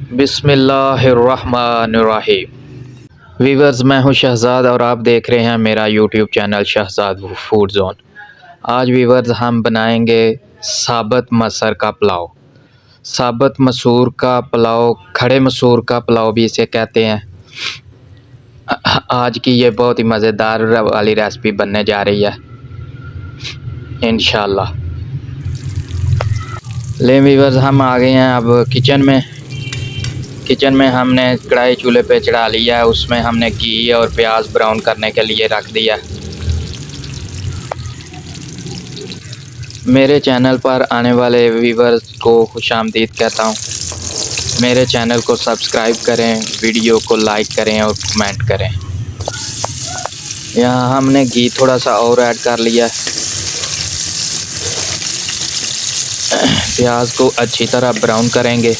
बिस्मिल्लाहिर्रहमानिर्रहीम। वीवर्स, मैं हूं शहज़ाद और आप देख रहे हैं मेरा YouTube channel Shahzad food zone. आज वीवर्स हम बनाएंगे साबत मसर का पुलाव। साबत मसूर का पुलाव, खड़े मसूर का पुलाव भी इसे कहते हैं। आज की ये बहुत ही मज़ेदार वाली रेसिपी बनने जा रही है इंशाल्लाह। ले वीवर्स, हम आ गए हैं अब किचन में हमने कढ़ाई चूल्हे पे चढ़ा लिया है। उसमें हमने घी और प्याज ब्राउन करने के लिए रख दिया। मेरे चैनल पर आने वाले व्यूवर्स को खुशामदीद कहता हूँ। मेरे चैनल को सब्सक्राइब करें, वीडियो को लाइक करें और कमेंट करें। यहाँ हमने घी थोड़ा सा और ऐड कर लिया। प्याज को अच्छी तरह ब्राउन करेंगे।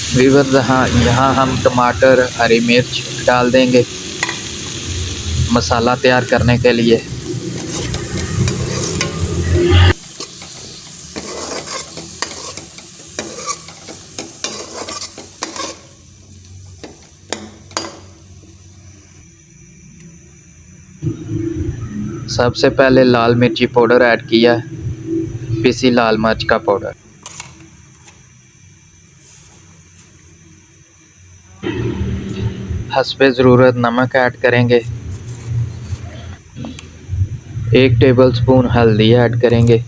व्यूअर्स, यहाँ हम टमाटर, हरी मिर्च डाल देंगे मसाला तैयार करने के लिए। सबसे पहले लाल मिर्ची पाउडर ऐड किया, पिसी लाल मिर्च का पाउडर। हस्बे ज़रूरत नमक ऐड करेंगे। 1 टेबलस्पून हल्दी ऐड करेंगे।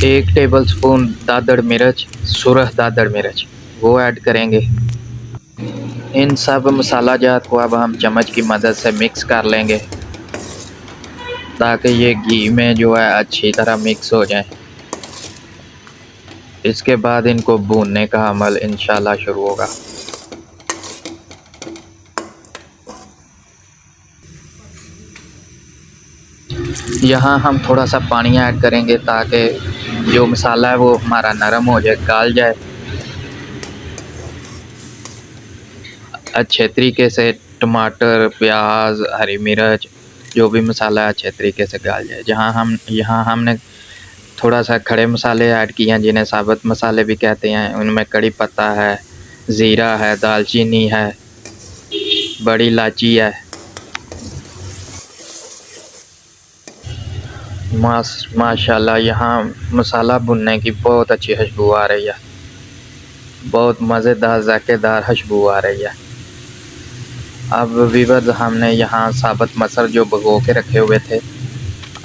1 टेबलस्पून दादड़ मिर्च, सुरख दादड़ मिर्च वो ऐड करेंगे। इन सब मसाला जात को अब हम चम्मच की मदद से मिक्स कर लेंगे ताकि ये घी में जो है अच्छी तरह मिक्स हो जाए। इसके बाद इनको भूनने का अमल इंशाल्लाह शुरू होगा। यहाँ हम थोड़ा सा पानी ऐड करेंगे ताकि जो मसाला है वो हमारा नरम हो जाए, गल जाए अच्छे तरीके से। टमाटर, प्याज, हरी मिर्च, जो भी मसाला है अच्छे तरीके से गल जाए। यहाँ हमने थोड़ा सा खड़े मसाले ऐड किए हैं जिन्हें साबुत मसाले भी कहते हैं। उनमें कड़ी पत्ता है, ज़ीरा है, दालचीनी है, बड़ी इलायची है। माशाल्लाह यहाँ मसाला भुनने की बहुत अच्छी खुशबू आ रही है, बहुत मज़ेदार ज़ायकेदार खुशबू आ रही है। अब व्यूअर्स, हमने यहाँ साबुत मसर जो भिगो के रखे हुए थे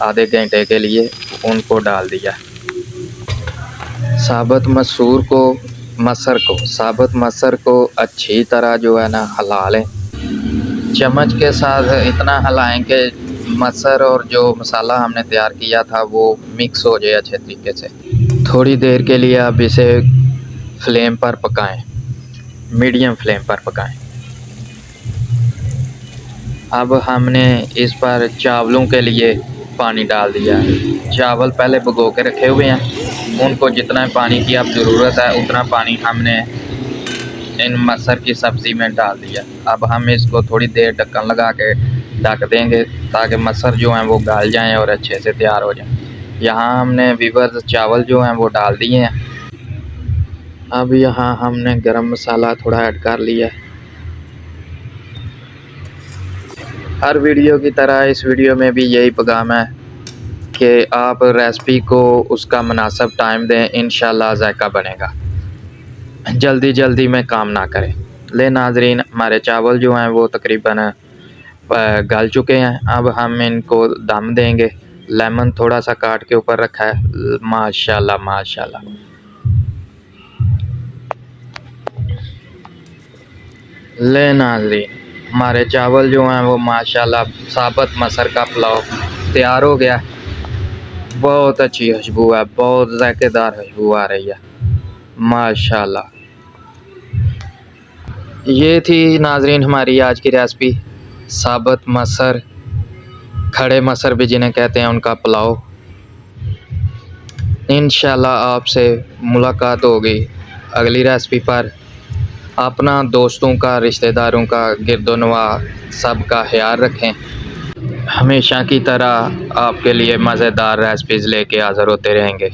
आधे घंटे के लिए, उनको डाल दिया। साबुत मसर को अच्छी तरह जो है ना हिला लें। चम्मच के साथ इतना हिलाएं कि मसर और जो मसाला हमने तैयार किया था वो मिक्स हो जाए अच्छे तरीके से। थोड़ी देर के लिए अब इसे फ्लेम पर पकाएं, मीडियम फ्लेम पर पकाएं। अब हमने इस पर चावलों के लिए पानी डाल दिया है। चावल पहले भिगो के रखे हुए हैं, उनको जितना पानी की अब ज़रूरत है उतना पानी हमने इन मसर की सब्ज़ी में डाल दिया। अब हम इसको थोड़ी देर ढक्कन लगा के ढक देंगे ताकि मसर जो हैं वो गल जाएं और अच्छे से तैयार हो जाएं। यहाँ हमने व्यूअर्स चावल जो हैं वो डाल दिए हैं। अब यहाँ हमने गरम मसाला थोड़ा ऐड कर लिया। हर वीडियो की तरह इस वीडियो में भी यही पैगाम है कि आप रेसिपी को उसका मुनासिब टाइम दें, इंशाल्लाह जायका बनेगा। जल्दी में काम ना करें। ले नाजरीन, हमारे चावल जो हैं वो तकरीबन गल चुके हैं। अब हम इनको दम देंगे। लेमन थोड़ा सा काट के ऊपर रखा है। माशाल्लाह। ले नाजरीन, हमारे चावल जो हैं वो माशाल्लाह साबुत मसर का पुलाव तैयार हो गया। बहुत अच्छी खुशबू है, बहुत ज़ायकेदार खुशबू आ रही है माशाल्लाह। ये थी नाजरीन हमारी आज की रेसिपी, साबुत मसर, खड़े मसर भी जिन्हें कहते हैं, उनका पुलाव। इंशाल्लाह आपसे मुलाकात होगी अगली रेसिपी पर। अपना दोस्तों का, रिश्तेदारों का, गिरदोनवा सब का ख्याल रखें। हमेशा की तरह आपके लिए मज़ेदार रेसिपीज़ लेके हाज़िर होते रहेंगे।